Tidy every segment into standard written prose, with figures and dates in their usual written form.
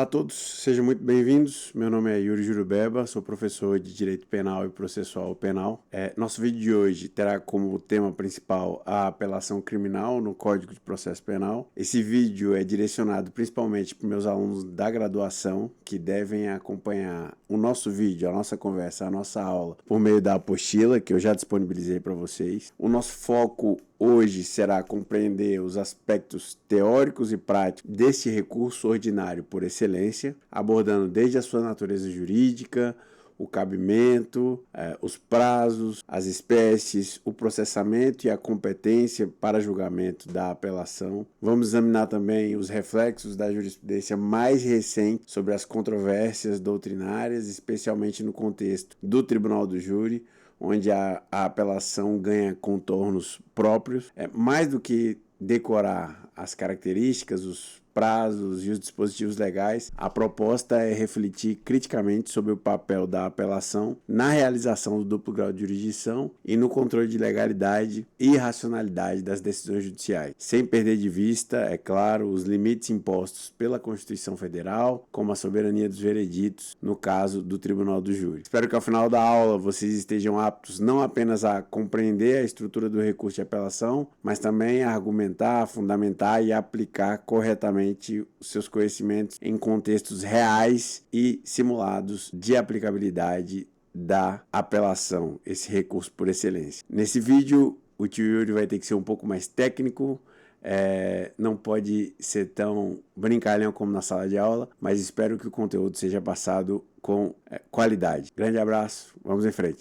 todos, sejam muito bem-vindos. Meu nome é Yuri Jurubeba, sou professor de Direito Penal e Processual Penal. Nosso vídeo de hoje terá como tema principal a apelação criminal no Código de Processo Penal. Esse vídeo é direcionado principalmente para meus alunos da graduação que devem acompanhar o nosso vídeo, a nossa conversa, a nossa aula por meio da apostila que eu já disponibilizei para vocês. O nosso foco hoje será compreender os aspectos teóricos e práticos deste recurso ordinário por excelência, abordando desde a sua natureza jurídica, o cabimento, os prazos, as espécies, o processamento e a competência para julgamento da apelação. Vamos examinar também os reflexos da jurisprudência mais recente sobre as controvérsias doutrinárias, especialmente no contexto do Tribunal do Júri, onde a apelação ganha contornos próprios. Mais do que decorar as características, os prazos e os dispositivos legais, a proposta é refletir criticamente sobre o papel da apelação na realização do duplo grau de jurisdição e no controle de legalidade e racionalidade das decisões judiciais, sem perder de vista, é claro, os limites impostos pela Constituição Federal, como a soberania dos vereditos, no caso do Tribunal do Júri. Espero que ao final da aula vocês estejam aptos não apenas a compreender a estrutura do recurso de apelação, mas também a argumentar, fundamentar e aplicar corretamente os seus conhecimentos em contextos reais e simulados de aplicabilidade da apelação, esse recurso por excelência. Nesse vídeo, o tio Yuri vai ter que ser um pouco mais técnico, não pode ser tão brincalhão como na sala de aula, mas espero que o conteúdo seja passado com qualidade. Grande abraço, vamos em frente.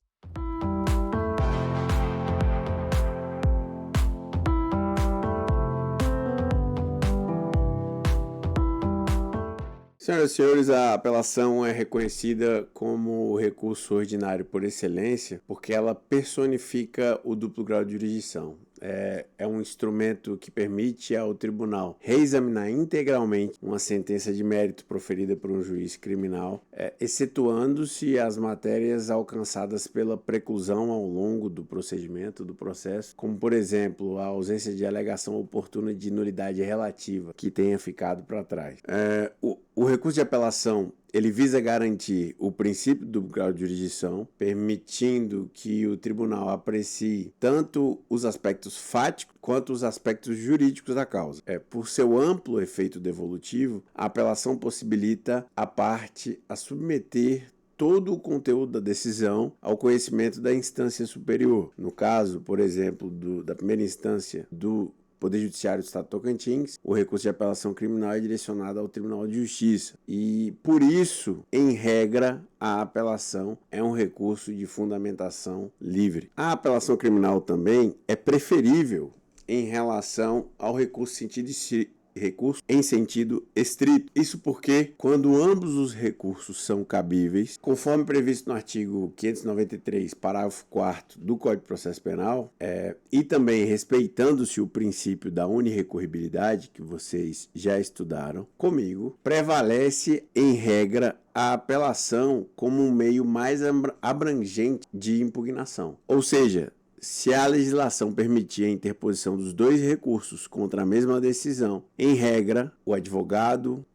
Senhoras e senhores, a apelação é reconhecida como recurso ordinário por excelência porque ela personifica o duplo grau de jurisdição. É um instrumento que permite ao tribunal reexaminar integralmente uma sentença de mérito proferida por um juiz criminal, excetuando-se as matérias alcançadas pela preclusão ao longo do procedimento, do processo, como, por exemplo, a ausência de alegação oportuna de nulidade relativa que tenha ficado para trás. O recurso de apelação ele visa garantir o princípio do grau de jurisdição, permitindo que o tribunal aprecie tanto os aspectos fáticos quanto os aspectos jurídicos da causa. Por seu amplo efeito devolutivo, a apelação possibilita a parte a submeter todo o conteúdo da decisão ao conhecimento da instância superior. No caso, por exemplo, da primeira instância do Poder Judiciário do Estado de Tocantins, o recurso de apelação criminal é direcionado ao Tribunal de Justiça e, por isso, em regra, a apelação é um recurso de fundamentação livre. A apelação criminal também é preferível em relação ao recurso em sentido estrito. Isso porque, quando ambos os recursos são cabíveis, conforme previsto no artigo 593, parágrafo 4º do Código de Processo Penal, e também respeitando-se o princípio da unirrecorribilidade, que vocês já estudaram comigo, prevalece, em regra, a apelação como um meio mais abrangente de impugnação. Ou seja, se a legislação permitir a interposição dos dois recursos contra a mesma decisão, em regra, o advogado,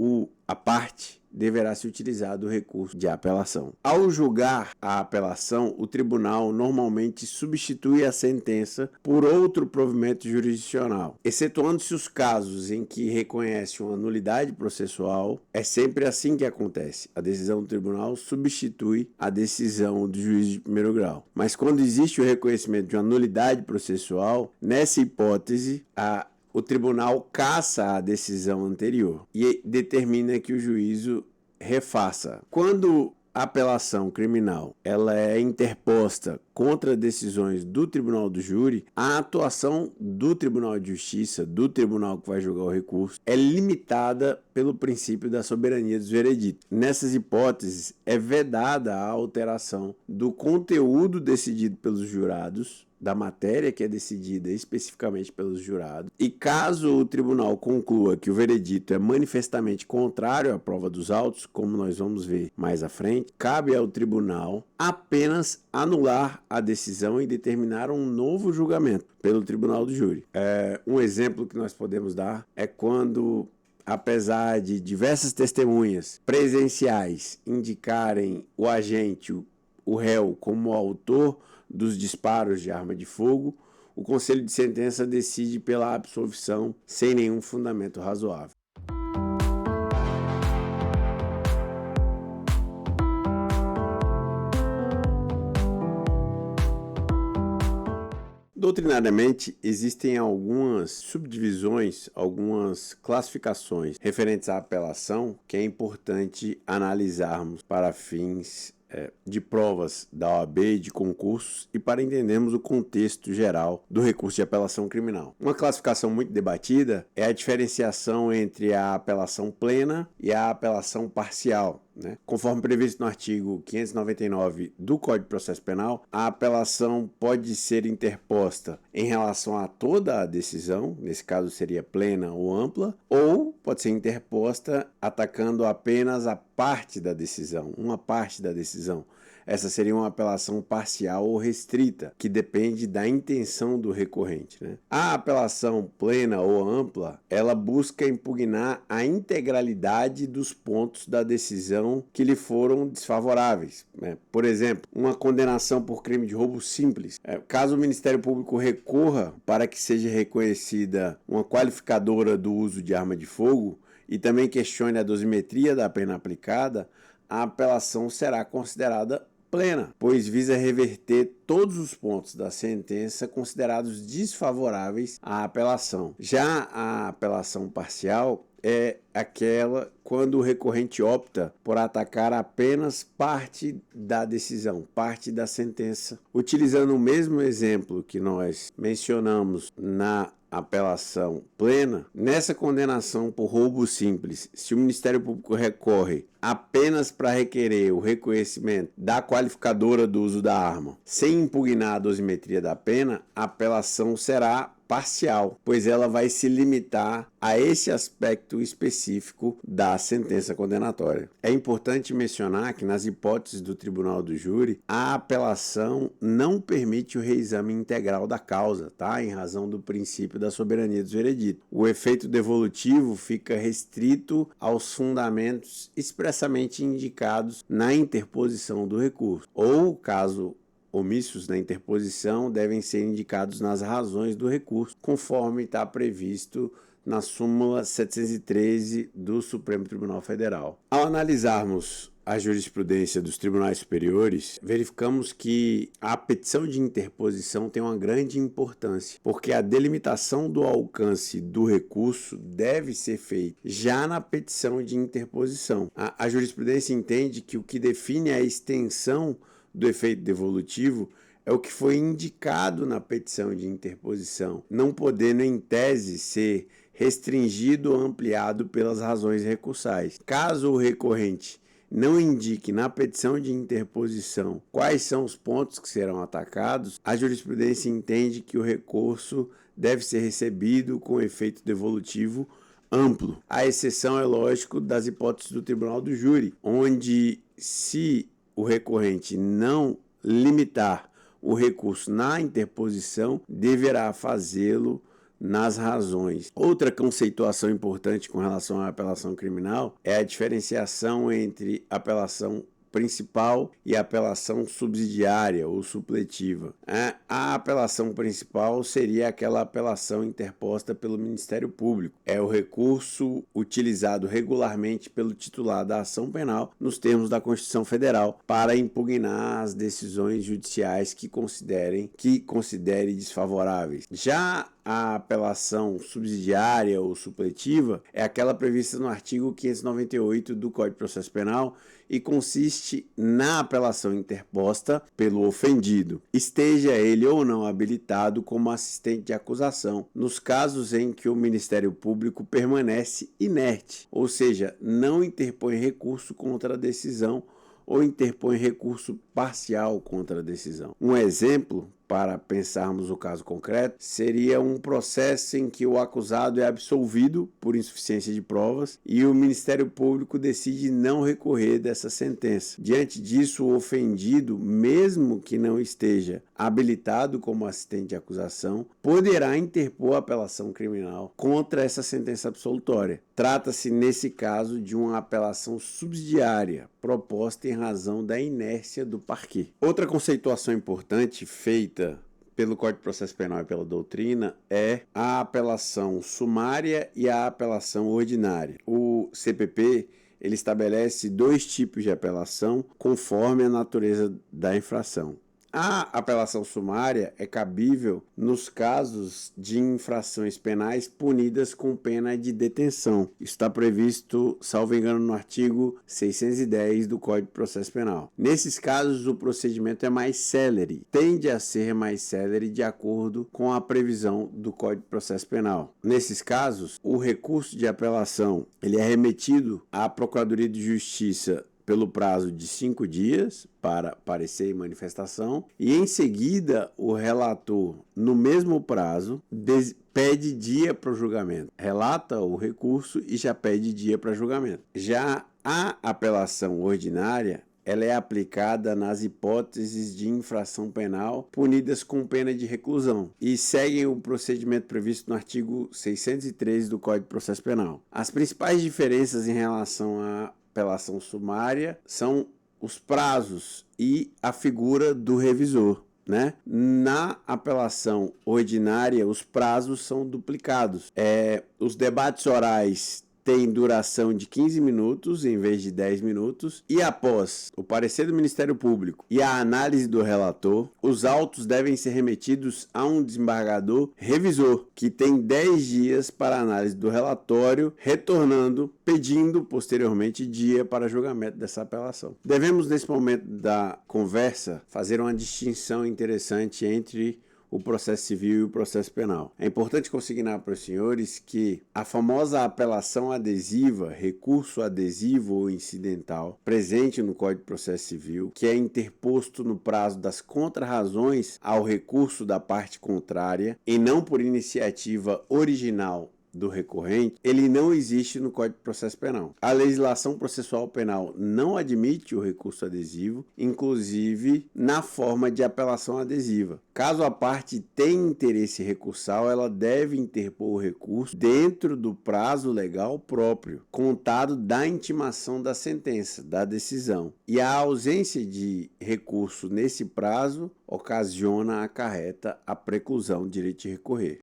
a parte, deverá se utilizar do recurso de apelação. Ao julgar a apelação, o tribunal normalmente substitui a sentença por outro provimento jurisdicional, excetuando-se os casos em que reconhece uma nulidade processual. É sempre assim que acontece. A decisão do tribunal substitui a decisão do juiz de primeiro grau. Mas quando existe o reconhecimento de uma nulidade processual, nessa hipótese, o tribunal cassa a decisão anterior e determina que o juízo refaça. Quando a apelação criminal ela é interposta contra decisões do Tribunal do Júri, a atuação do Tribunal de Justiça, do tribunal que vai julgar o recurso, é limitada pelo princípio da soberania dos vereditos. Nessas hipóteses, é vedada a alteração do conteúdo decidido pelos jurados, da matéria que é decidida especificamente pelos jurados, e caso o tribunal conclua que o veredito é manifestamente contrário à prova dos autos, como nós vamos ver mais à frente, cabe ao tribunal apenas anular a decisão e determinar um novo julgamento pelo Tribunal do Júri. Um exemplo que nós podemos dar é quando apesar de diversas testemunhas presenciais indicarem o agente, o réu, como autor dos disparos de arma de fogo, o Conselho de Sentença decide pela absolvição sem nenhum fundamento razoável. Doutrinariamente, existem algumas subdivisões, algumas classificações referentes à apelação que é importante analisarmos para fins de provas da OAB, de concursos e para entendermos o contexto geral do recurso de apelação criminal. Uma classificação muito debatida é a diferenciação entre a apelação plena e a apelação parcial. Conforme previsto no artigo 599 do Código de Processo Penal, a apelação pode ser interposta em relação a toda a decisão, nesse caso seria plena ou ampla, ou pode ser interposta atacando apenas a parte da decisão, uma parte da decisão. Essa seria uma apelação parcial ou restrita, que depende da intenção do recorrente. A apelação plena ou ampla, ela busca impugnar a integralidade dos pontos da decisão que lhe foram desfavoráveis. Por exemplo, uma condenação por crime de roubo simples. Caso o Ministério Público recorra para que seja reconhecida uma qualificadora do uso de arma de fogo e também questione a dosimetria da pena aplicada, a apelação será considerada plena, pois visa reverter todos os pontos da sentença considerados desfavoráveis à apelação. Já a apelação parcial é aquela quando o recorrente opta por atacar apenas parte da decisão, parte da sentença. Utilizando o mesmo exemplo que nós mencionamos na apelação plena, nessa condenação por roubo simples, se o Ministério Público recorre apenas para requerer o reconhecimento da qualificadora do uso da arma, sem impugnar a dosimetria da pena, a apelação será parcial, pois ela vai se limitar a esse aspecto específico da sentença condenatória. É importante mencionar que nas hipóteses do Tribunal do Júri, a apelação não permite o reexame integral da causa, em razão do princípio da soberania dos vereditos. O efeito devolutivo fica restrito aos fundamentos expressamente indicados na interposição do recurso, ou, caso omissos na interposição, devem ser indicados nas razões do recurso, conforme está previsto na súmula 713 do Supremo Tribunal Federal. Ao analisarmos a jurisprudência dos tribunais superiores, verificamos que a petição de interposição tem uma grande importância, porque a delimitação do alcance do recurso deve ser feita já na petição de interposição. A jurisprudência entende que o que define a extensão do efeito devolutivo é o que foi indicado na petição de interposição, não podendo, em tese, ser restringido ou ampliado pelas razões recursais. Caso o recorrente não indique na petição de interposição quais são os pontos que serão atacados, a jurisprudência entende que o recurso deve ser recebido com efeito devolutivo amplo. A exceção, é lógico, das hipóteses do Tribunal do Júri, onde, se o recorrente não limitar o recurso na interposição, deverá fazê-lo nas razões. Outra conceituação importante com relação à apelação criminal é a diferenciação entre apelação principal e apelação subsidiária ou supletiva. A apelação principal seria aquela apelação interposta pelo Ministério Público. É o recurso utilizado regularmente pelo titular da ação penal, nos termos da Constituição Federal, para impugnar as decisões judiciais que considere desfavoráveis. Já a apelação subsidiária ou supletiva é aquela prevista no artigo 598 do Código de Processo Penal e consiste na apelação interposta pelo ofendido, esteja ele ou não habilitado como assistente de acusação, nos casos em que o Ministério Público permanece inerte, ou seja, não interpõe recurso contra a decisão ou interpõe recurso parcial contra a decisão. Um exemplo para pensarmos o caso concreto, seria um processo em que o acusado é absolvido por insuficiência de provas e o Ministério Público decide não recorrer dessa sentença. Diante disso, o ofendido, mesmo que não esteja habilitado como assistente de acusação, poderá interpor apelação criminal contra essa sentença absolutória. Trata-se, nesse caso, de uma apelação subsidiária, proposta em razão da inércia do parquê. Outra conceituação importante feita pelo Código de Processo Penal e pela doutrina é a apelação sumária e a apelação ordinária. O CPP ele estabelece dois tipos de apelação conforme a natureza da infração. A apelação sumária é cabível nos casos de infrações penais punidas com pena de detenção. Isso está previsto, salvo engano, no artigo 610 do Código de Processo Penal. Nesses casos, o procedimento é mais célere, tende a ser mais célere de acordo com a previsão do Código de Processo Penal. Nesses casos, o recurso de apelação ele é remetido à Procuradoria de Justiça pelo prazo de 5 dias para parecer e manifestação, e em seguida o relator, no mesmo prazo, pede dia para o julgamento. Relata o recurso e já pede dia para julgamento. Já a apelação ordinária ela é aplicada nas hipóteses de infração penal punidas com pena de reclusão e seguem o procedimento previsto no artigo 613 do Código de Processo Penal. As principais diferenças em relação à apelação sumária são os prazos e a figura do revisor, né? Na apelação ordinária, os prazos são duplicados. Os debates orais têm duração de 15 minutos em vez de 10 minutos e após o parecer do Ministério Público e a análise do relator, os autos devem ser remetidos a um desembargador revisor, que tem 10 dias para análise do relatório, retornando, pedindo posteriormente dia para julgamento dessa apelação. Devemos, nesse momento da conversa, fazer uma distinção interessante entre o processo civil e o processo penal. É importante consignar para os senhores que a famosa apelação adesiva, recurso adesivo ou incidental, presente no Código de Processo Civil, que é interposto no prazo das contrarrazões ao recurso da parte contrária e não por iniciativa original do recorrente, ele não existe no Código de Processo Penal. A legislação processual penal não admite o recurso adesivo, inclusive na forma de apelação adesiva. Caso a parte tenha interesse recursal, ela deve interpor o recurso dentro do prazo legal próprio, contado da intimação da sentença, da decisão. E a ausência de recurso nesse prazo acarreta a preclusão do direito de recorrer.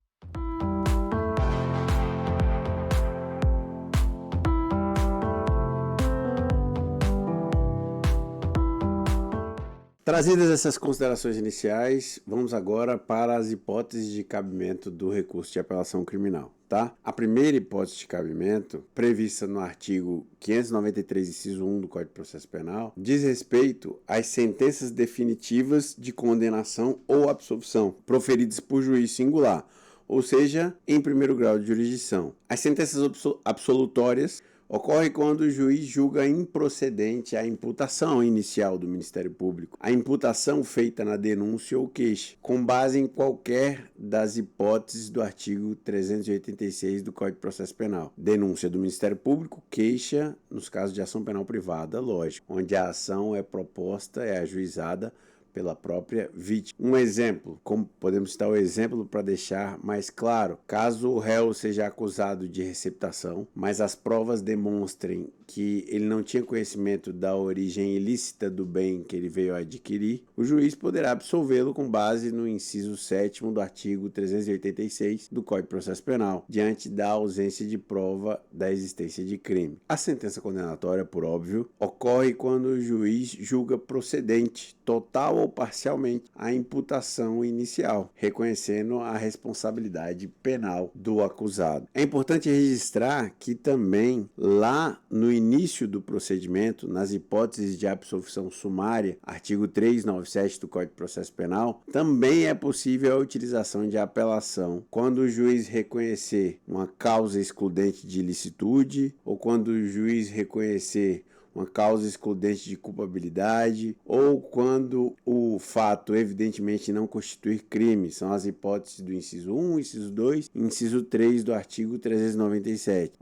Trazidas essas considerações iniciais, vamos agora para as hipóteses de cabimento do recurso de apelação criminal. Tá? A primeira hipótese de cabimento, prevista no artigo 593, inciso 1 do Código de Processo Penal, diz respeito às sentenças definitivas de condenação ou absolvição, proferidas por juiz singular, ou seja, em primeiro grau de jurisdição. As sentenças absolutórias ocorre quando o juiz julga improcedente a imputação inicial do Ministério Público, a imputação feita na denúncia ou queixa, com base em qualquer das hipóteses do artigo 386 do Código de Processo Penal. Denúncia do Ministério Público, queixa nos casos de ação penal privada, lógico, onde a ação é proposta, é ajuizada pela própria vítima. Um exemplo, como podemos citar o exemplo para deixar mais claro, caso o réu seja acusado de receptação, mas as provas demonstrem que ele não tinha conhecimento da origem ilícita do bem que ele veio a adquirir, o juiz poderá absolvê-lo com base no inciso 7º do artigo 386 do Código de Processo Penal, diante da ausência de prova da existência de crime. A sentença condenatória, por óbvio, ocorre quando o juiz julga procedente, total ou parcialmente, a imputação inicial, reconhecendo a responsabilidade penal do acusado. É importante registrar que também lá no início do procedimento, nas hipóteses de absolvição sumária, artigo 397 do Código de Processo Penal, também é possível a utilização de apelação quando o juiz reconhecer uma causa excludente de ilicitude ou quando o juiz reconhecer uma causa excludente de culpabilidade ou quando o fato evidentemente não constituir crime. São as hipóteses do inciso 1, inciso 2 e inciso 3 do artigo 397.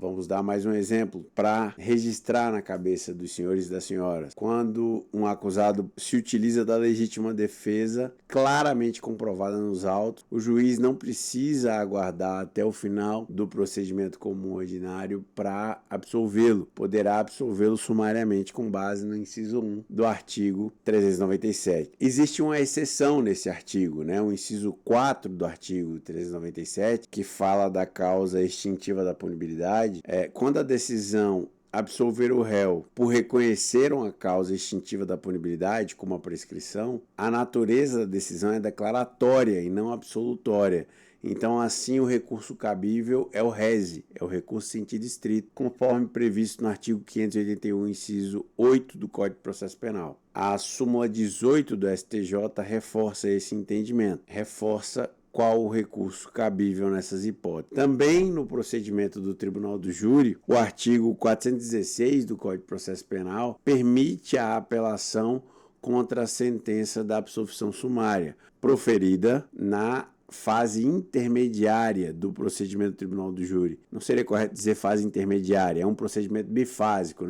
Vamos dar mais um exemplo para registrar na cabeça dos senhores e das senhoras. Quando um acusado se utiliza da legítima defesa claramente comprovada nos autos, o juiz não precisa aguardar até o final do procedimento comum ordinário para absolvê-lo. Poderá absolvê-lo sumariamente com base no inciso 1 do artigo 397. Existe uma exceção nesse artigo, o inciso 4 do artigo 397, que fala da causa extintiva da punibilidade. Quando a decisão absolver o réu por reconhecer uma causa extintiva da punibilidade, como a prescrição, a natureza da decisão é declaratória e não absolutória. Então, assim, o recurso cabível é o RESE, é o recurso em sentido estrito, conforme previsto no artigo 581, inciso 8 do Código de Processo Penal. A súmula 18 do STJ reforça esse entendimento, reforça qual o recurso cabível nessas hipóteses. Também no procedimento do Tribunal do Júri, o artigo 416 do Código de Processo Penal permite a apelação contra a sentença da absolvição sumária, proferida na fase intermediária do procedimento do Tribunal do Júri. Não seria correto dizer fase intermediária, é um procedimento bifásico,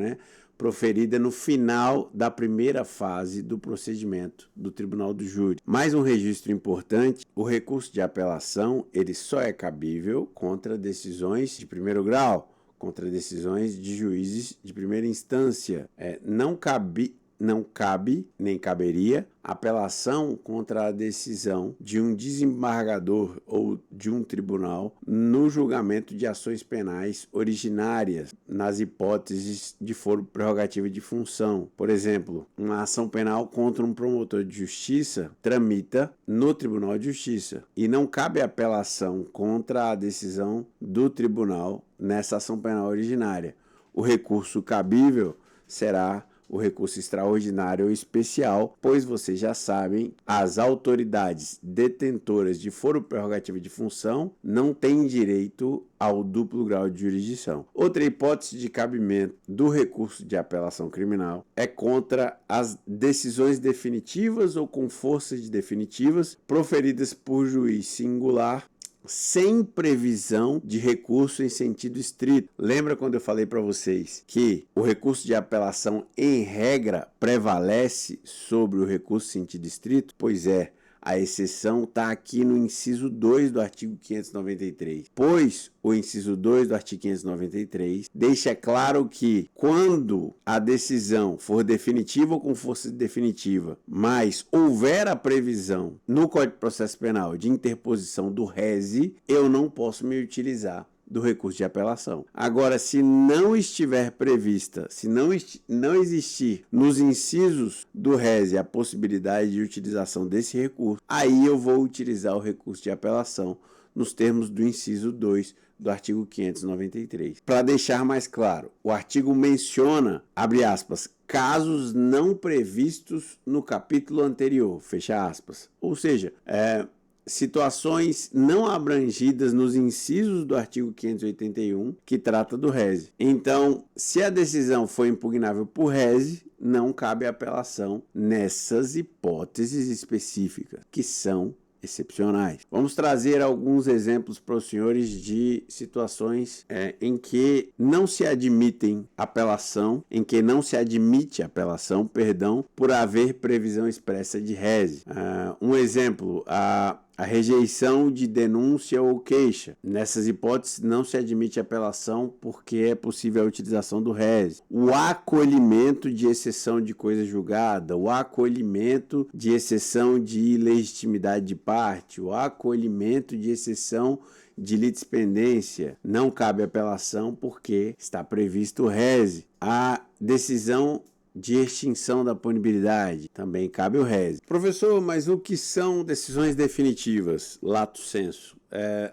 proferida no final da primeira fase do procedimento do Tribunal do Júri. Mais um registro importante: o recurso de apelação ele só é cabível contra decisões de primeiro grau, contra decisões de juízes de primeira instância. Não cabe, nem caberia, apelação contra a decisão de um desembargador ou de um tribunal no julgamento de ações penais originárias, nas hipóteses de foro prerrogativa de função. Por exemplo, uma ação penal contra um promotor de justiça tramita no Tribunal de Justiça e não cabe apelação contra a decisão do tribunal nessa ação penal originária. O recurso cabível será o recurso extraordinário ou especial, pois vocês já sabem, as autoridades detentoras de foro prerrogativa de função não têm direito ao duplo grau de jurisdição. Outra hipótese de cabimento do recurso de apelação criminal é contra as decisões definitivas ou com força de definitivas proferidas por juiz singular sem previsão de recurso em sentido estrito. Lembra quando eu falei para vocês que o recurso de apelação, em regra, prevalece sobre o recurso em sentido estrito? Pois é, a exceção está aqui no inciso 2 do artigo 593, pois o inciso 2 do artigo 593 deixa claro que quando a decisão for definitiva ou com força definitiva, mas houver a previsão no Código de Processo Penal de interposição do RESE, eu não posso me utilizar do recurso de apelação. Agora, se não estiver prevista, se não existir nos incisos do RESE a possibilidade de utilização desse recurso, aí eu vou utilizar o recurso de apelação nos termos do inciso 2 do artigo 593. Para deixar mais claro, o artigo menciona, abre aspas, casos não previstos no capítulo anterior, fecha aspas. Ou seja, situações não abrangidas nos incisos do artigo 581, que trata do RESE. Então, se a decisão for impugnável por RESE, não cabe apelação nessas hipóteses específicas, que são excepcionais. Vamos trazer alguns exemplos para os senhores de situações em que não se admite apelação, por haver previsão expressa de RESE. Um exemplo, a rejeição de denúncia ou queixa. Nessas hipóteses não se admite apelação porque é possível a utilização do RESE. O acolhimento de exceção de coisa julgada, o acolhimento de exceção de ilegitimidade de parte, o acolhimento de exceção de litispendência. Não cabe apelação porque está previsto o RESE. A decisão de extinção da punibilidade, também cabe o RESE. Professor, mas o que são decisões definitivas, lato sensu?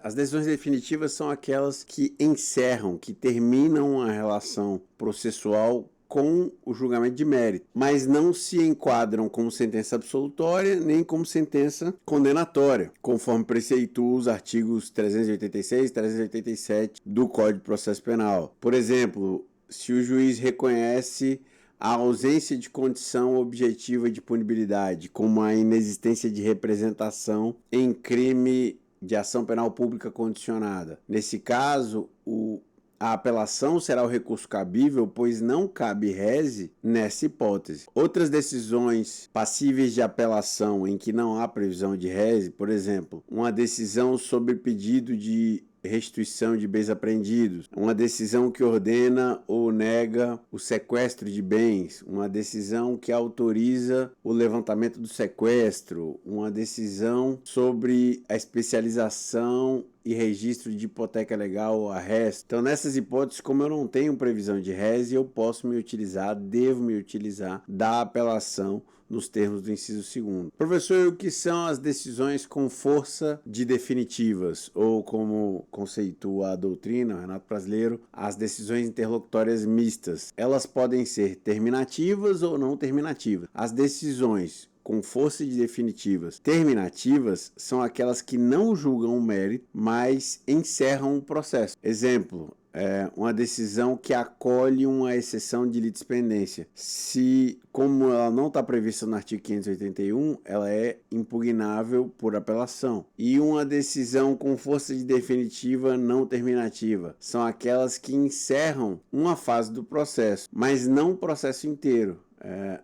As decisões definitivas são aquelas que encerram, que terminam a relação processual com o julgamento de mérito, mas não se enquadram como sentença absolutória nem como sentença condenatória, conforme preceitua os artigos 386 e 387 do Código de Processo Penal. Por exemplo, se o juiz reconhece a ausência de condição objetiva de punibilidade, como a inexistência de representação em crime de ação penal pública condicionada. Nesse caso, a apelação será o recurso cabível, pois não cabe rese nessa hipótese. Outras decisões passíveis de apelação em que não há previsão de rese, por exemplo, uma decisão sobre pedido de restituição de bens apreendidos, uma decisão que ordena ou nega o sequestro de bens, uma decisão que autoriza o levantamento do sequestro, uma decisão sobre a especialização e registro de hipoteca legal ou arresto. Então, nessas hipóteses, como eu não tenho previsão de rese, eu posso me utilizar, devo me utilizar da apelação nos termos do inciso 2º. Professor, o que são as decisões com força de definitivas, ou como conceitua a doutrina, Renato Brasileiro, as decisões interlocutórias mistas? Elas podem ser terminativas ou não terminativas. As decisões com força de definitivas terminativas são aquelas que não julgam o mérito, mas encerram o processo. Exemplo, uma decisão que acolhe uma exceção de litispendência. Se, como ela não está prevista no artigo 581, ela é impugnável por apelação. E uma decisão com força de definitiva não terminativa são aquelas que encerram uma fase do processo, mas não o processo inteiro.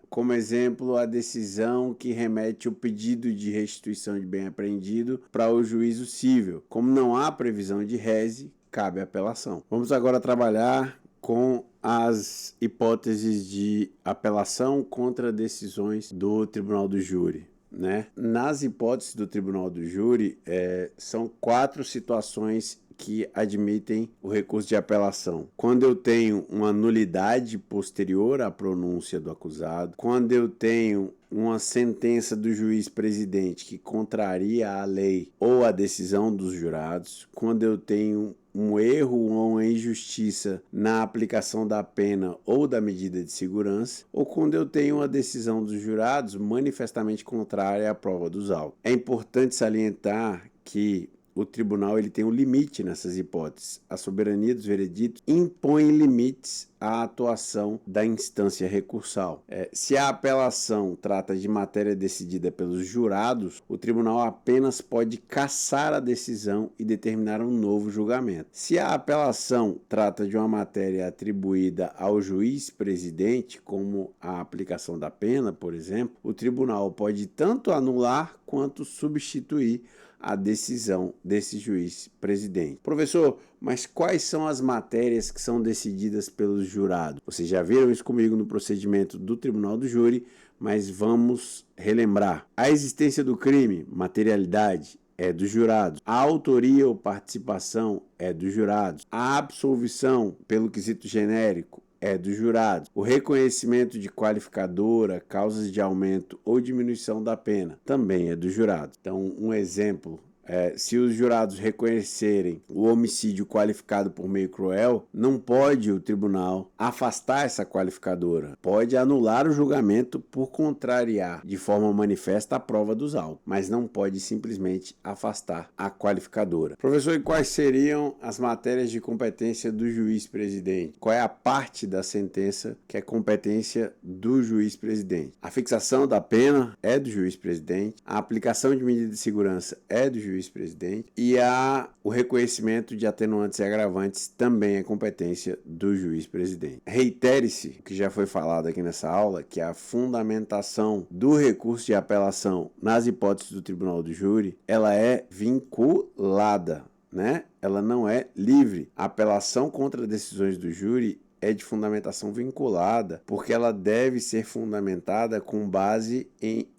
Como exemplo, a decisão que remete o pedido de restituição de bem apreendido para o juízo cível. Como não há previsão de rese, cabe apelação. Vamos agora trabalhar com as hipóteses de apelação contra decisões do Tribunal do Júri. Nas hipóteses do Tribunal do Júri, são 4 situações que admitem o recurso de apelação. Quando eu tenho uma nulidade posterior à pronúncia do acusado, quando eu tenho uma sentença do juiz presidente que contraria a lei ou a decisão dos jurados, quando eu tenho um erro ou uma injustiça na aplicação da pena ou da medida de segurança, ou quando eu tenho uma decisão dos jurados manifestamente contrária à prova dos autos. É importante salientar que o tribunal tem um limite nessas hipóteses. A soberania dos vereditos impõe limites à atuação da instância recursal. Se a apelação trata de matéria decidida pelos jurados, o tribunal apenas pode cassar a decisão e determinar um novo julgamento. Se a apelação trata de uma matéria atribuída ao juiz presidente, como a aplicação da pena, por exemplo, o tribunal pode tanto anular quanto substituir a decisão desse juiz presidente. Professor, mas quais são as matérias que são decididas pelos jurados? Vocês já viram isso comigo no procedimento do Tribunal do Júri, mas vamos relembrar. A existência do crime, materialidade, é dos jurados. A autoria ou participação é dos jurados. A absolvição, pelo quesito genérico, é dos jurados. O reconhecimento de qualificadora, causas de aumento ou diminuição da pena também é dos jurados. Então, um exemplo, se os jurados reconhecerem o homicídio qualificado por meio cruel, não pode o tribunal afastar essa qualificadora. Pode anular o julgamento por contrariar de forma manifesta a prova dos autos, mas não pode simplesmente afastar a qualificadora. Professor, e quais seriam as matérias de competência do juiz presidente? Qual é a parte da sentença que é competência do juiz presidente? A fixação da pena é do juiz presidente, a aplicação de medida de segurança é do juiz presidente e o reconhecimento de atenuantes e agravantes também é competência do juiz presidente. Reitere-se o que já foi falado aqui nessa aula, que a fundamentação do recurso de apelação nas hipóteses do Tribunal do Júri, ela é vinculada, Ela não é livre. A apelação contra decisões do júri é de fundamentação vinculada, porque ela deve ser fundamentada com base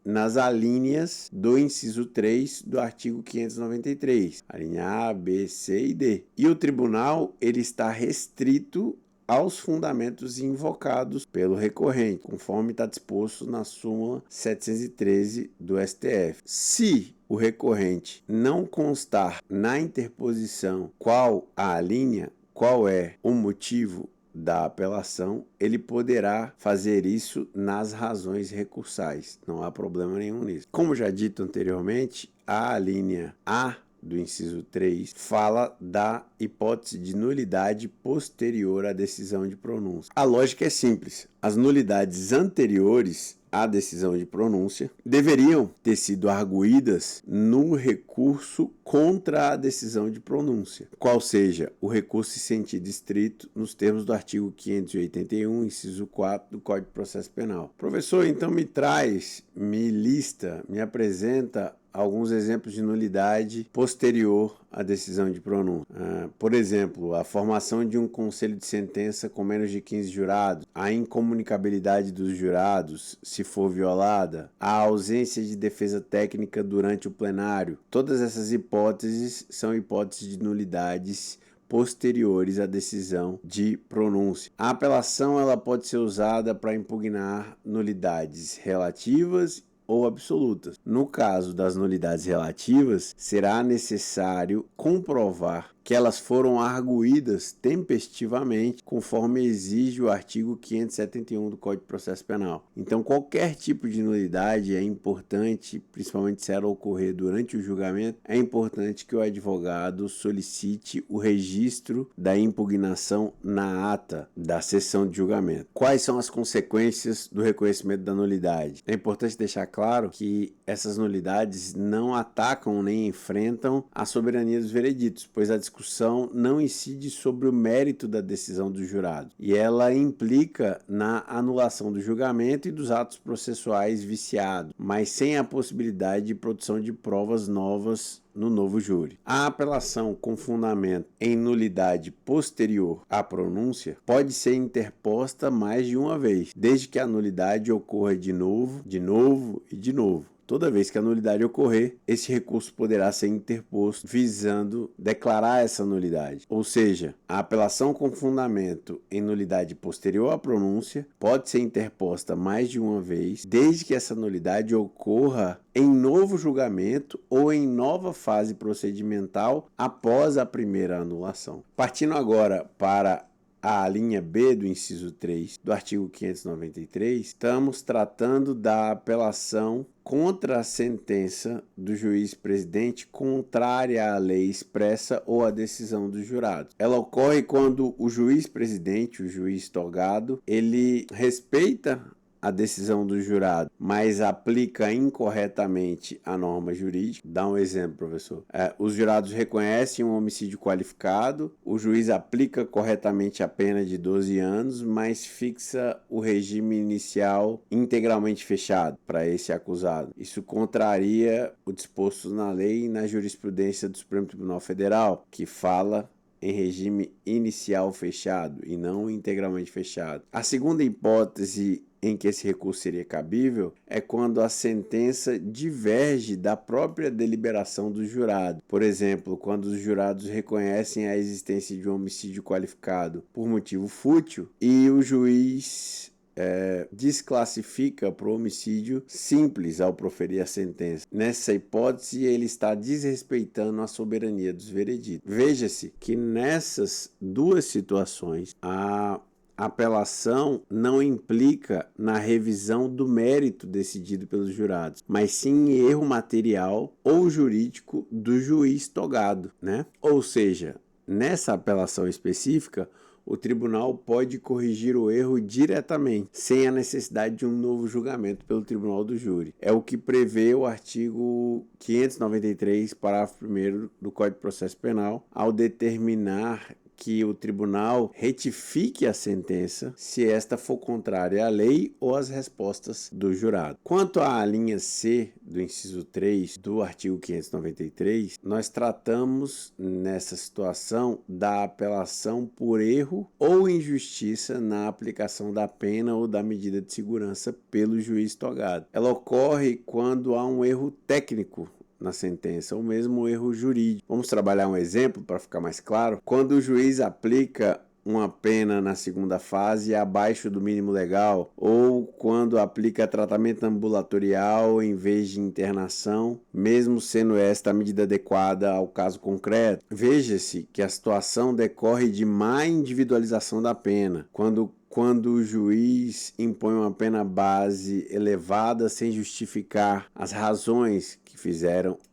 nas alíneas do inciso 3 do artigo 593, a linha A, B, C e D. E o tribunal ele está restrito aos fundamentos invocados pelo recorrente, conforme está disposto na súmula 713 do STF. Se o recorrente não constar na interposição qual a linha, qual é o motivo da apelação, ele poderá fazer isso nas razões recursais. Não há problema nenhum nisso. Como já dito anteriormente, a linha A do inciso 3, fala da hipótese de nulidade posterior à decisão de pronúncia. A lógica é simples. As nulidades anteriores à decisão de pronúncia deveriam ter sido arguídas no recurso contra a decisão de pronúncia, qual seja o recurso em sentido estrito nos termos do artigo 581, inciso 4 do Código de Processo Penal. Professor, então me apresenta alguns exemplos de nulidade posterior à decisão de pronúncia. Por exemplo, a formação de um conselho de sentença com menos de 15 jurados, a incomunicabilidade dos jurados, se for violada, a ausência de defesa técnica durante o plenário. Todas essas hipóteses são hipóteses de nulidades posteriores à decisão de pronúncia. A apelação ela pode ser usada para impugnar nulidades relativas ou absolutas. No caso das nulidades relativas, será necessário comprovar que elas foram arguídas tempestivamente, conforme exige o artigo 571 do Código de Processo Penal. Então, qualquer tipo de nulidade é importante, principalmente se ela ocorrer durante o julgamento, é importante que o advogado solicite o registro da impugnação na ata da sessão de julgamento. Quais são as consequências do reconhecimento da nulidade? É importante deixar claro que essas nulidades não atacam nem enfrentam a soberania dos vereditos, pois a discussão não incide sobre o mérito da decisão do jurado e ela implica na anulação do julgamento e dos atos processuais viciados, mas sem a possibilidade de produção de provas novas no novo júri. A apelação com fundamento em nulidade posterior à pronúncia pode ser interposta mais de uma vez, desde que a nulidade ocorra de novo e de novo. Toda vez que a nulidade ocorrer, esse recurso poderá ser interposto visando declarar essa nulidade. Ou seja, a apelação com fundamento em nulidade posterior à pronúncia pode ser interposta mais de uma vez, desde que essa nulidade ocorra em novo julgamento ou em nova fase procedimental após a primeira anulação. Partindo agora para a linha B do inciso 3 do artigo 593, estamos tratando da apelação contra a sentença do juiz-presidente contrária à lei expressa ou à decisão do jurado. Ela ocorre quando o juiz-presidente, o juiz togado, ele respeita a decisão do jurado, mas aplica incorretamente a norma jurídica. Dá um exemplo, professor. Os jurados reconhecem um homicídio qualificado, o juiz aplica corretamente a pena de 12 anos, mas fixa o regime inicial integralmente fechado para esse acusado. Isso contraria o disposto na lei e na jurisprudência do Supremo Tribunal Federal, que fala em regime inicial fechado e não integralmente fechado. A segunda hipótese em que esse recurso seria cabível é quando a sentença diverge da própria deliberação do jurado. Por exemplo, quando os jurados reconhecem a existência de um homicídio qualificado por motivo fútil e o juiz desclassifica para o homicídio simples ao proferir a sentença. Nessa hipótese, ele está desrespeitando a soberania dos vereditos. Veja-se que nessas duas situações, a apelação não implica na revisão do mérito decidido pelos jurados, mas sim em erro material ou jurídico do juiz togado, né? Ou seja, nessa apelação específica, o tribunal pode corrigir o erro diretamente, sem a necessidade de um novo julgamento pelo tribunal do júri. É o que prevê o artigo 593, parágrafo 1º do Código de Processo Penal, ao determinar que o tribunal retifique a sentença se esta for contrária à lei ou às respostas do jurado. Quanto à linha C do inciso 3 do artigo 593, nós tratamos nessa situação da apelação por erro ou injustiça na aplicação da pena ou da medida de segurança pelo juiz togado. Ela ocorre quando há um erro técnico na sentença, ou mesmo um erro jurídico. Vamos trabalhar um exemplo para ficar mais claro. Quando o juiz aplica uma pena na segunda fase abaixo do mínimo legal, ou quando aplica tratamento ambulatorial em vez de internação, mesmo sendo esta a medida adequada ao caso concreto. Veja-se que a situação decorre de má individualização da pena, quando quando o juiz impõe uma pena base elevada sem justificar as razões que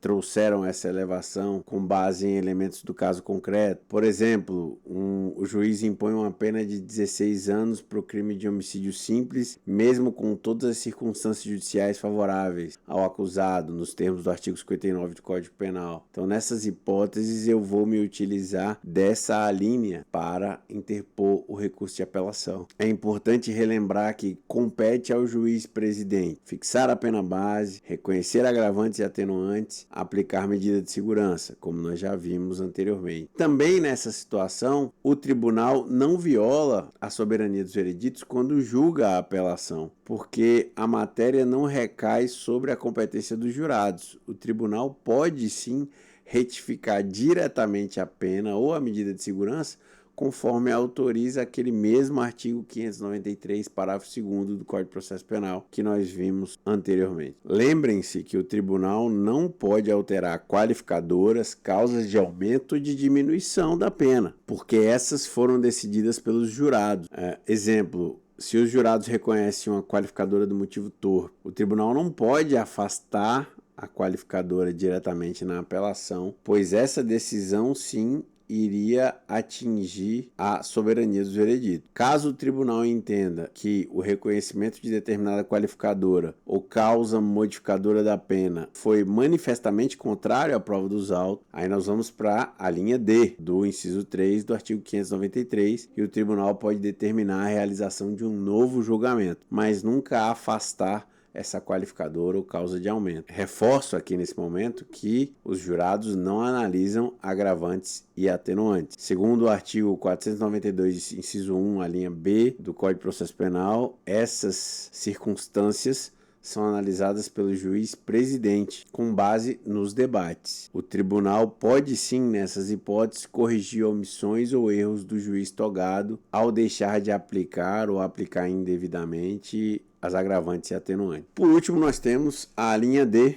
trouxeram essa elevação com base em elementos do caso concreto. Por exemplo, o juiz impõe uma pena de 16 anos para o crime de homicídio simples, mesmo com todas as circunstâncias judiciais favoráveis ao acusado, nos termos do artigo 59 do Código Penal. Então, nessas hipóteses, eu vou me utilizar dessa alínea para interpor o recurso de apelação. É importante relembrar que compete ao juiz presidente fixar a pena base, reconhecer agravantes e atenuantes, aplicar medida de segurança, como nós já vimos anteriormente. Também nessa situação, o tribunal não viola a soberania dos vereditos quando julga a apelação, porque a matéria não recai sobre a competência dos jurados. O tribunal pode sim retificar diretamente a pena ou a medida de segurança, conforme autoriza aquele mesmo artigo 593, parágrafo 2º do Código de Processo Penal, que nós vimos anteriormente. Lembrem-se que o tribunal não pode alterar qualificadoras, causas de aumento ou de diminuição da pena, porque essas foram decididas pelos jurados. Exemplo, se os jurados reconhecem uma qualificadora do motivo torpe, o tribunal não pode afastar a qualificadora diretamente na apelação, pois essa decisão, sim, iria atingir a soberania dos vereditos. Caso o tribunal entenda que o reconhecimento de determinada qualificadora ou causa modificadora da pena foi manifestamente contrário à prova dos autos, aí nós vamos para a linha D do inciso 3 do artigo 593 e o tribunal pode determinar a realização de um novo julgamento, mas nunca afastar essa qualificadora ou causa de aumento. Reforço aqui nesse momento que os jurados não analisam agravantes e atenuantes. Segundo o artigo 492, inciso 1, a linha B do Código de Processo Penal, essas circunstâncias são analisadas pelo juiz presidente, com base nos debates. O tribunal pode sim, nessas hipóteses, corrigir omissões ou erros do juiz togado ao deixar de aplicar ou aplicar indevidamente as agravantes e atenuantes. Por último, nós temos a linha D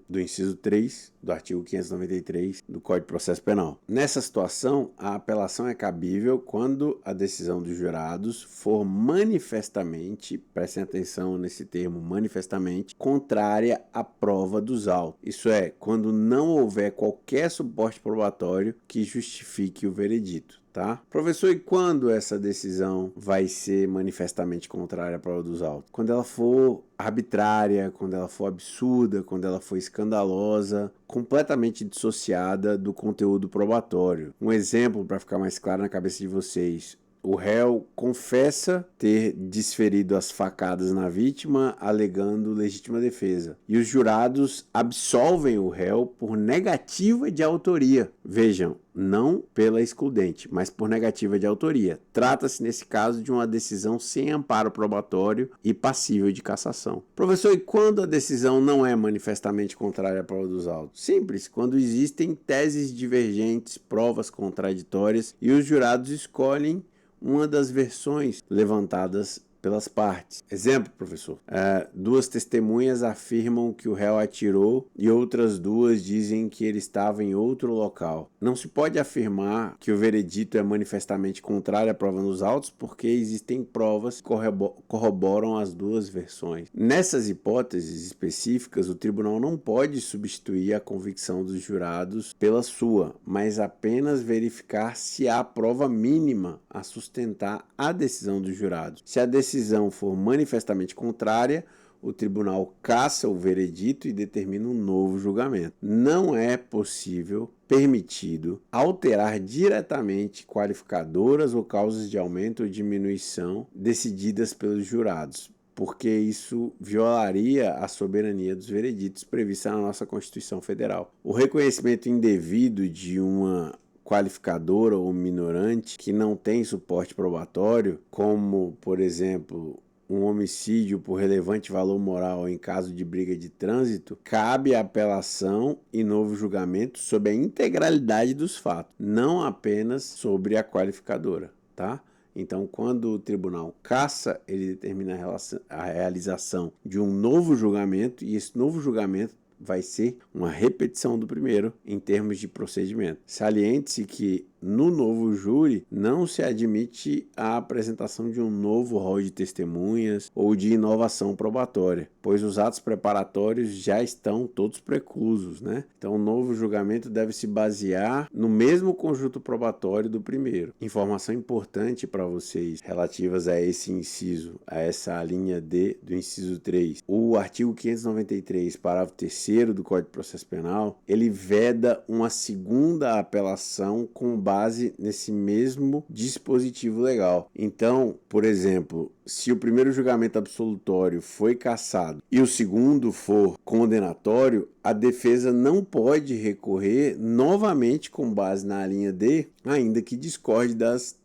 do inciso 3 do artigo 593 do Código de Processo Penal. Nessa situação, a apelação é cabível quando a decisão dos jurados for manifestamente, prestem atenção nesse termo, manifestamente, contrária à prova dos autos. Isso é, quando não houver qualquer suporte probatório que justifique o veredito. Tá? Professor, e quando essa decisão vai ser manifestamente contrária à prova dos autos? Quando ela for arbitrária, quando ela for absurda, quando ela for escandalosa, completamente dissociada do conteúdo probatório. Um exemplo para ficar mais claro na cabeça de vocês. O réu confessa ter desferido as facadas na vítima, alegando legítima defesa. E os jurados absolvem o réu por negativa de autoria. Vejam, não pela excludente, mas por negativa de autoria. Trata-se, nesse caso, de uma decisão sem amparo probatório e passível de cassação. Professor, e quando a decisão não é manifestamente contrária à prova dos autos? Simples, quando existem teses divergentes, provas contraditórias e os jurados escolhem uma das versões levantadas pelas partes. Exemplo, professor. Duas testemunhas afirmam que o réu atirou e outras duas dizem que ele estava em outro local. Não se pode afirmar que o veredito é manifestamente contrário à prova nos autos porque existem provas que corroboram as duas versões. Nessas hipóteses específicas, o tribunal não pode substituir a convicção dos jurados pela sua, mas apenas verificar se há prova mínima a sustentar a decisão dos jurados. Se a decisão for manifestamente contrária, o tribunal cassa o veredito e determina um novo julgamento. Não é possível, permitido, alterar diretamente qualificadoras ou causas de aumento ou diminuição decididas pelos jurados, porque isso violaria a soberania dos vereditos prevista na nossa Constituição Federal. O reconhecimento indevido de uma qualificadora ou minorante que não tem suporte probatório, como, por exemplo, um homicídio por relevante valor moral em caso de briga de trânsito, cabe a apelação e novo julgamento sobre a integralidade dos fatos, não apenas sobre a qualificadora, tá? Então, quando o tribunal cassa, ele determina a realização de um novo julgamento e esse novo julgamento vai ser uma repetição do primeiro em termos de procedimento. Saliente-se que no novo júri, não se admite a apresentação de um novo rol de testemunhas ou de inovação probatória, pois os atos preparatórios já estão todos preclusos, né? Então, o novo julgamento deve se basear no mesmo conjunto probatório do primeiro. Informação importante para vocês relativas a esse inciso, a essa linha D do inciso 3. O artigo 593, parágrafo 3º do Código de Processo Penal, ele veda uma segunda apelação com base nesse mesmo dispositivo legal. Então, por exemplo, se o primeiro julgamento absolutório foi cassado e o segundo for condenatório, a defesa não pode recorrer novamente com base na linha D, ainda que discorde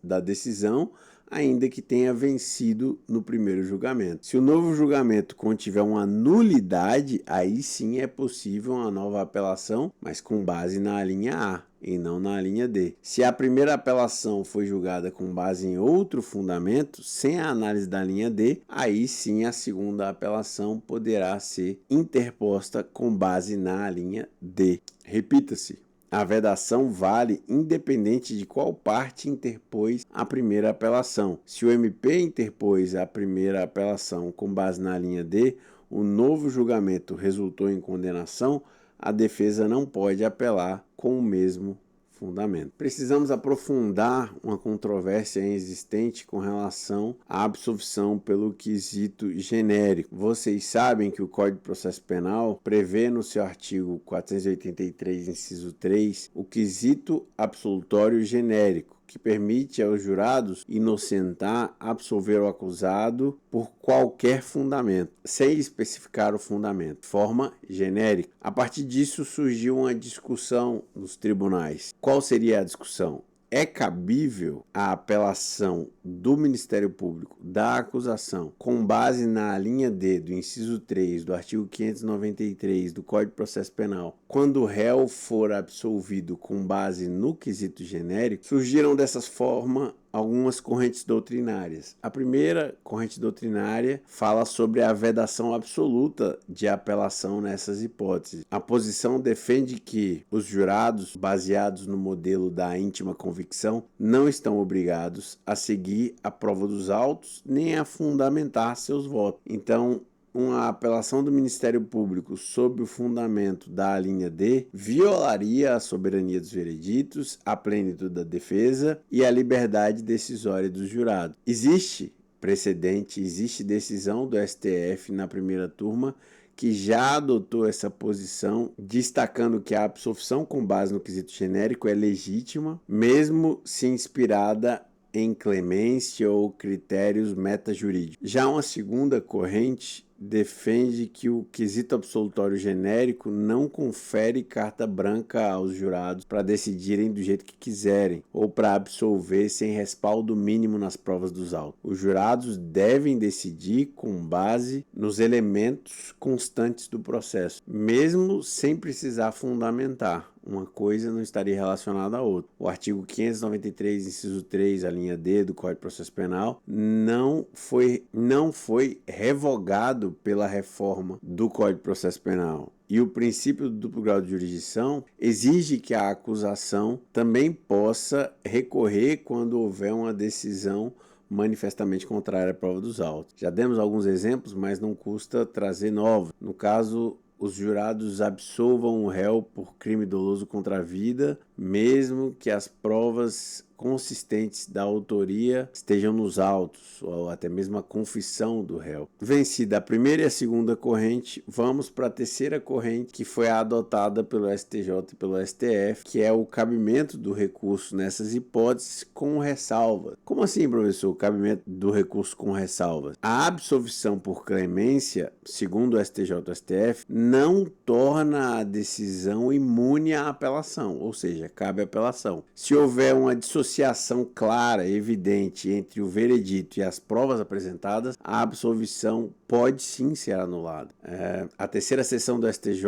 da decisão, ainda que tenha vencido no primeiro julgamento. Se o novo julgamento contiver uma nulidade, aí sim é possível uma nova apelação, mas com base na linha A e não na linha D. Se a primeira apelação foi julgada com base em outro fundamento, sem a análise da linha D, aí sim a segunda apelação poderá ser interposta com base na linha D. Repita-se. A vedação vale independente de qual parte interpôs a primeira apelação. Se o MP interpôs a primeira apelação com base na linha D, o novo julgamento resultou em condenação, a defesa não pode apelar com o mesmo fundamento. Precisamos aprofundar uma controvérsia existente com relação à absolvição pelo quesito genérico. Vocês sabem que o Código de Processo Penal prevê no seu artigo 483, inciso 3, o quesito absolutório genérico, que permite aos jurados inocentar, absolver o acusado por qualquer fundamento, sem especificar o fundamento, forma genérica. A partir disso surgiu uma discussão nos tribunais. Qual seria a discussão? É cabível a apelação do Ministério Público da acusação com base na linha D do inciso 3 do artigo 593 do Código de Processo Penal, quando o réu for absolvido com base no quesito genérico? Surgiram dessa forma algumas correntes doutrinárias. A primeira corrente doutrinária fala sobre a vedação absoluta de apelação nessas hipóteses. A posição defende que os jurados, baseados no modelo da íntima convicção, não estão obrigados a seguir a prova dos autos nem a fundamentar seus votos. Então, uma apelação do Ministério Público sob o fundamento da linha D violaria a soberania dos vereditos, a plenitude da defesa e a liberdade decisória dos jurados. Existe precedente, existe decisão do STF na primeira turma que já adotou essa posição, destacando que a absolvição com base no quesito genérico é legítima, mesmo se inspirada em clemência ou critérios metajurídicos. Já uma segunda corrente defende que o quesito absolutório genérico não confere carta branca aos jurados para decidirem do jeito que quiserem ou para absolver sem respaldo mínimo nas provas dos autos. Os jurados devem decidir com base nos elementos constantes do processo, mesmo sem precisar fundamentar. Uma coisa não estaria relacionada à outra. O artigo 593, inciso 3, a linha D do Código de Processo Penal, não foi revogado pela reforma do Código de Processo Penal. E o princípio do duplo grau de jurisdição exige que a acusação também possa recorrer quando houver uma decisão manifestamente contrária à prova dos autos. Já demos alguns exemplos, mas não custa trazer novos. No caso, os jurados absolvam o réu por crime doloso contra a vida, mesmo que as provas consistentes da autoria estejam nos autos, ou até mesmo a confissão do réu. Vencida a primeira e a segunda corrente, vamos para a terceira corrente, que foi adotada pelo STJ e pelo STF, que é o cabimento do recurso nessas hipóteses com ressalvas. Como assim, professor, o cabimento do recurso com ressalvas? A absolvição por clemência, segundo o STJ e o STF, não torna a decisão imune à apelação, ou seja, cabe apelação. Se houver uma dissociação clara, evidente entre o veredito e as provas apresentadas, a absolvição pode sim ser anulada. A terceira seção do STJ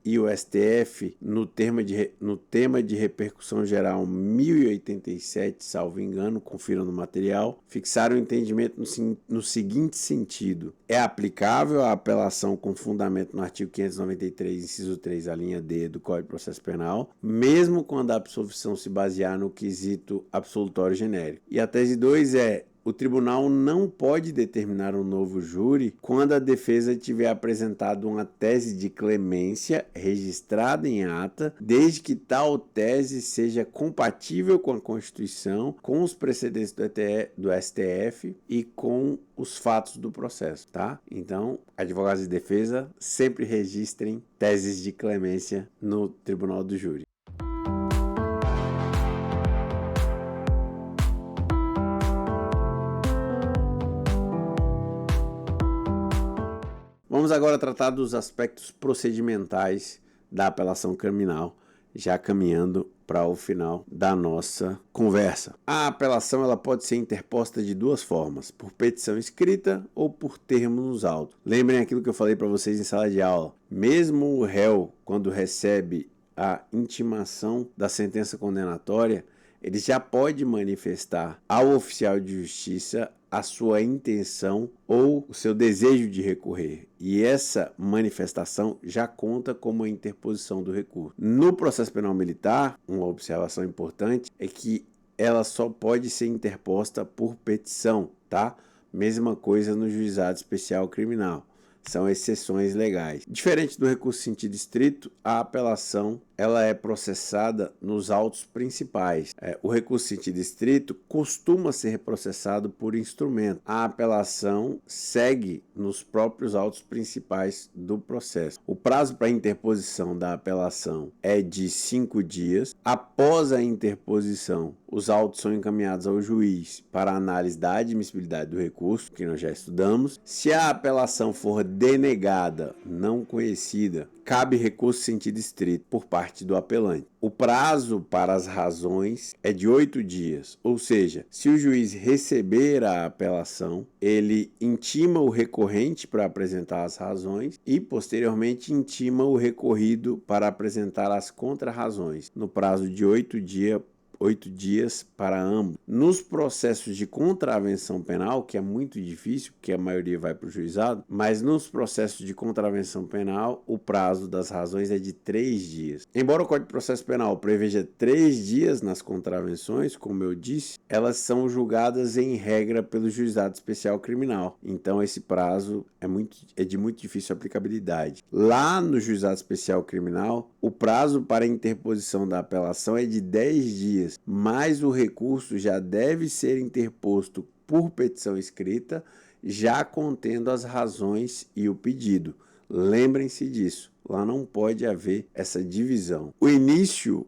e o STF, no tema de repercussão geral 1087, salvo engano, confiram no material, fixaram o entendimento no seguinte sentido: é aplicável a apelação com fundamento no artigo 593, inciso 3, a linha D do Código de Processo Penal, mesmo quando a absolvição se basear no quesito absolutório genérico. E a tese 2 é: o tribunal não pode determinar um novo júri quando a defesa tiver apresentado uma tese de clemência registrada em ata, desde que tal tese seja compatível com a Constituição, com os precedentes do STF e com os fatos do processo, tá? Então, advogados de defesa sempre registrem teses de clemência no tribunal do júri. Vamos agora tratar dos aspectos procedimentais da apelação criminal, já caminhando para o final da nossa conversa. A apelação ela pode ser interposta de duas formas: por petição escrita ou por termos nos autos. Lembrem aquilo que eu falei para vocês em sala de aula. Mesmo o réu, quando recebe a intimação da sentença condenatória, ele já pode manifestar ao oficial de justiça a sua intenção ou o seu desejo de recorrer. E essa manifestação já conta como a interposição do recurso. No processo penal militar, uma observação importante é que ela só pode ser interposta por petição, tá? Mesma coisa no juizado especial criminal. São exceções legais. Diferente do recurso em sentido estrito, a apelação ela é processada nos autos principais. O recurso em sentido estrito costuma ser processado por instrumento. A apelação segue nos próprios autos principais do processo. O prazo para interposição da apelação é de 5 dias. Após a interposição, os autos são encaminhados ao juiz para análise da admissibilidade do recurso, que nós já estudamos. Se a apelação for denegada, não conhecida, cabe recurso em sentido estrito por parte do apelante. O prazo para as razões é de 8 dias, ou seja, se o juiz receber a apelação, ele intima o recorrente para apresentar as razões e, posteriormente, intima o recorrido para apresentar as contrarrazões, no prazo de 8 dias para ambos. Nos processos de contravenção penal, que é muito difícil, porque a maioria vai para o juizado, mas nos processos de contravenção penal, o prazo das razões é de 3 dias. Embora o Código de Processo Penal preveja 3 dias nas contravenções, como eu disse, elas são julgadas em regra pelo juizado especial criminal. Então esse prazo é de muito difícil aplicabilidade. Lá no juizado especial criminal, o prazo para a interposição da apelação é de 10 dias. Mas o recurso já deve ser interposto por petição escrita, já contendo as razões e o pedido. Lembrem-se disso, lá não pode haver essa divisão. O início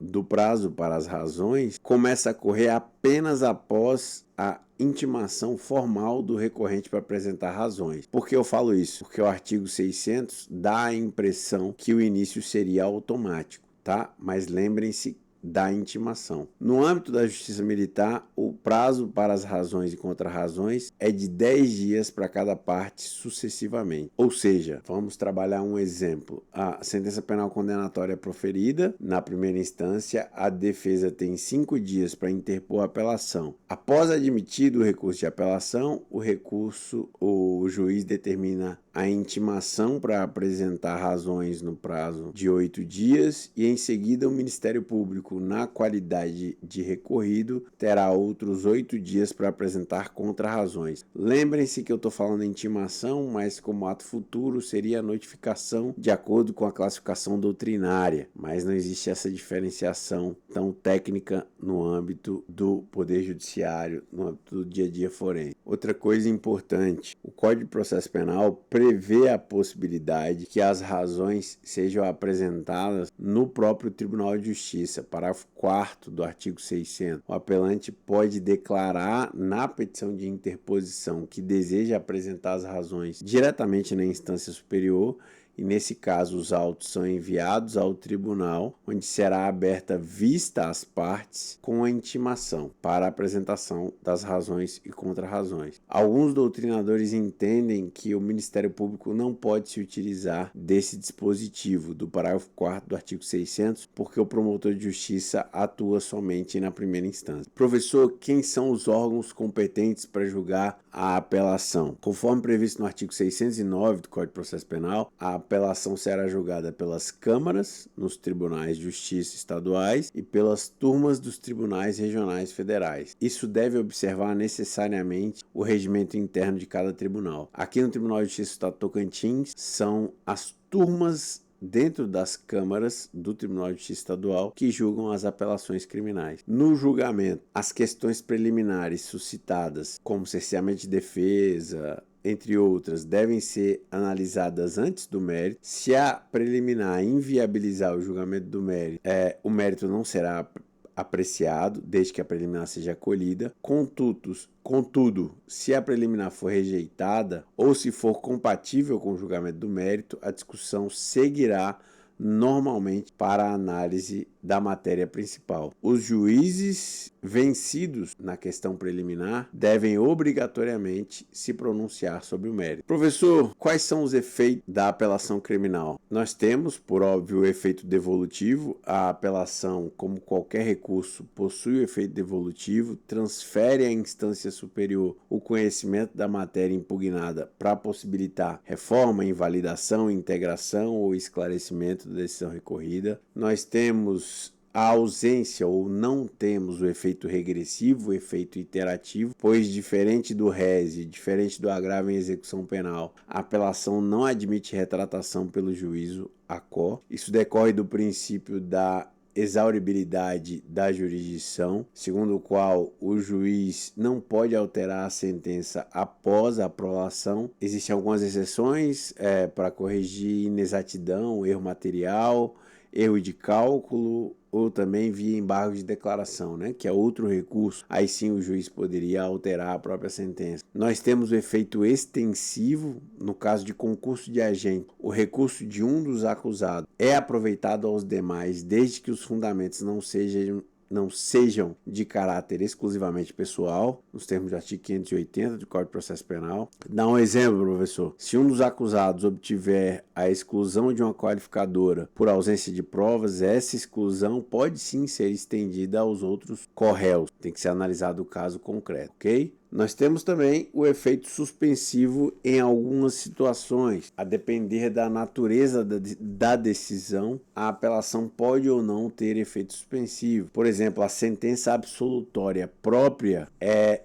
do prazo para as razões começa a correr apenas após a intimação formal do recorrente para apresentar razões. Por que eu falo isso? Porque o artigo 600 dá a impressão que o início seria automático, tá? Mas lembrem-se da intimação. No âmbito da justiça militar, o prazo para as razões e contrarrazões é de 10 dias para cada parte sucessivamente. Ou seja, vamos trabalhar um exemplo. A sentença penal condenatória é proferida na primeira instância, a defesa tem 5 dias para interpor a apelação. Após admitido o recurso de apelação, o juiz determina a intimação para apresentar razões no prazo de 8 dias e em seguida o Ministério Público, na qualidade de recorrido, terá outros 8 dias para apresentar contrarrazões. Lembrem-se que eu estou falando em intimação, mas como ato futuro seria a notificação de acordo com a classificação doutrinária, mas não existe essa diferenciação tão técnica no âmbito do Poder Judiciário, no âmbito do dia a dia forense. Outra coisa importante, o Código de Processo Penal prevê a possibilidade que as razões sejam apresentadas no próprio Tribunal de Justiça. Parágrafo 4º do artigo 600. O apelante pode declarar na petição de interposição que deseja apresentar as razões diretamente na instância superior e nesse caso os autos são enviados ao tribunal, onde será aberta vista às partes com a intimação para a apresentação das razões e contrarrazões. Alguns doutrinadores entendem que o Ministério Público não pode se utilizar desse dispositivo do parágrafo 4º do artigo 600, porque o promotor de justiça atua somente na primeira instância. Professor, quem são os órgãos competentes para julgar a apelação? Conforme previsto no artigo 609 do Código de Processo Penal, a apelação será julgada pelas câmaras, nos tribunais de justiça estaduais e pelas turmas dos tribunais regionais federais. Isso deve observar necessariamente o regimento interno de cada tribunal. Aqui no Tribunal de Justiça do Estado de Tocantins, são as turmas dentro das câmaras do Tribunal de Justiça Estadual que julgam as apelações criminais. No julgamento, as questões preliminares suscitadas, como cerceamento de defesa, entre outras, devem ser analisadas antes do mérito. Se a preliminar inviabilizar o julgamento do mérito, o mérito não será apreciado, desde que a preliminar seja acolhida. Contudo, se a preliminar for rejeitada ou se for compatível com o julgamento do mérito, a discussão seguirá normalmente para a análise da matéria principal. Os juízes vencidos na questão preliminar devem obrigatoriamente se pronunciar sobre o mérito. Professor, quais são os efeitos da apelação criminal? Nós temos, por óbvio, o efeito devolutivo. A apelação, como qualquer recurso, possui o efeito devolutivo, transfere à instância superior o conhecimento da matéria impugnada para possibilitar reforma, invalidação, integração ou esclarecimento da decisão recorrida. Nós temos a ausência ou não temos o efeito regressivo, o efeito iterativo, pois diferente do rese, diferente do agravo em execução penal, a apelação não admite retratação pelo juízo ACO. Isso decorre do princípio da exauribilidade da jurisdição, segundo o qual o juiz não pode alterar a sentença após a prolação. Existem algumas exceções para corrigir inexatidão, erro material, erro de cálculo ou também via embargo de declaração, que é outro recurso. Aí sim o juiz poderia alterar a própria sentença. Nós temos o efeito extensivo no caso de concurso de agente. O recurso de um dos acusados é aproveitado aos demais desde que os fundamentos não sejam de caráter exclusivamente pessoal, nos termos do artigo 580 do Código de Processo Penal. Dá um exemplo, professor. Se um dos acusados obtiver a exclusão de uma qualificadora por ausência de provas, essa exclusão pode sim ser estendida aos outros corréus. Tem que ser analisado o caso concreto, ok? Nós temos também o efeito suspensivo em algumas situações. A depender da natureza da decisão, a apelação pode ou não ter efeito suspensivo. Por exemplo, a sentença absolutória própria,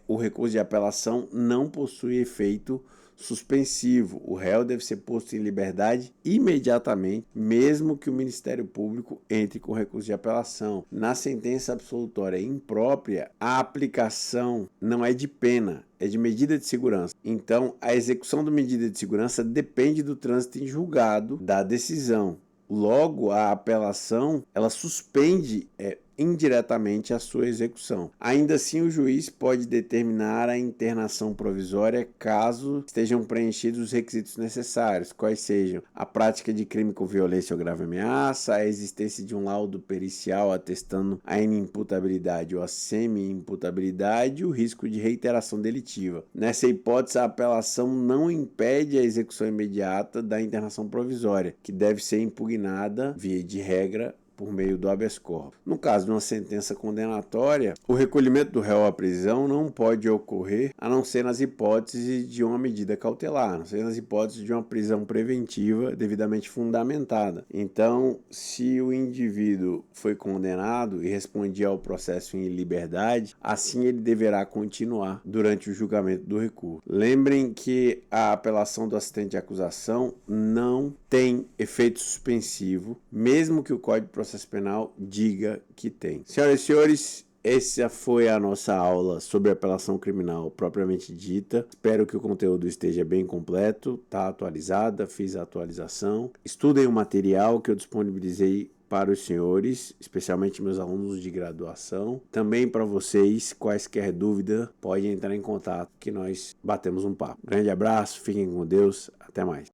o recurso de apelação não possui efeito suspensivo. O réu deve ser posto em liberdade imediatamente, mesmo que o Ministério Público entre com recurso de apelação. Na sentença absolutória imprópria, a aplicação não é de pena, é de medida de segurança. Então, a execução da medida de segurança depende do trânsito em julgado da decisão. Logo, a apelação, ela suspende indiretamente a sua execução. Ainda assim, o juiz pode determinar a internação provisória caso estejam preenchidos os requisitos necessários, quais sejam a prática de crime com violência ou grave ameaça, a existência de um laudo pericial atestando a inimputabilidade ou a semi-imputabilidade e o risco de reiteração delitiva. Nessa hipótese, a apelação não impede a execução imediata da internação provisória, que deve ser impugnada, via de regra, por meio do habeas corpus. No caso de uma sentença condenatória, o recolhimento do réu à prisão não pode ocorrer a não ser nas hipóteses de uma medida cautelar, a não ser nas hipóteses de uma prisão preventiva devidamente fundamentada. Então, se o indivíduo foi condenado e respondia ao processo em liberdade, assim ele deverá continuar durante o julgamento do recurso. Lembrem que a apelação do assistente de acusação não tem efeito suspensivo, mesmo que o Código de Processo Penal diga que tem. Senhoras e senhores, essa foi a nossa aula sobre apelação criminal propriamente dita. Espero que o conteúdo esteja bem completo, está atualizada, fiz a atualização. Estudem o material que eu disponibilizei para os senhores, especialmente meus alunos de graduação. Também para vocês, quaisquer dúvida, podem entrar em contato que nós batemos um papo. Grande abraço, fiquem com Deus, até mais.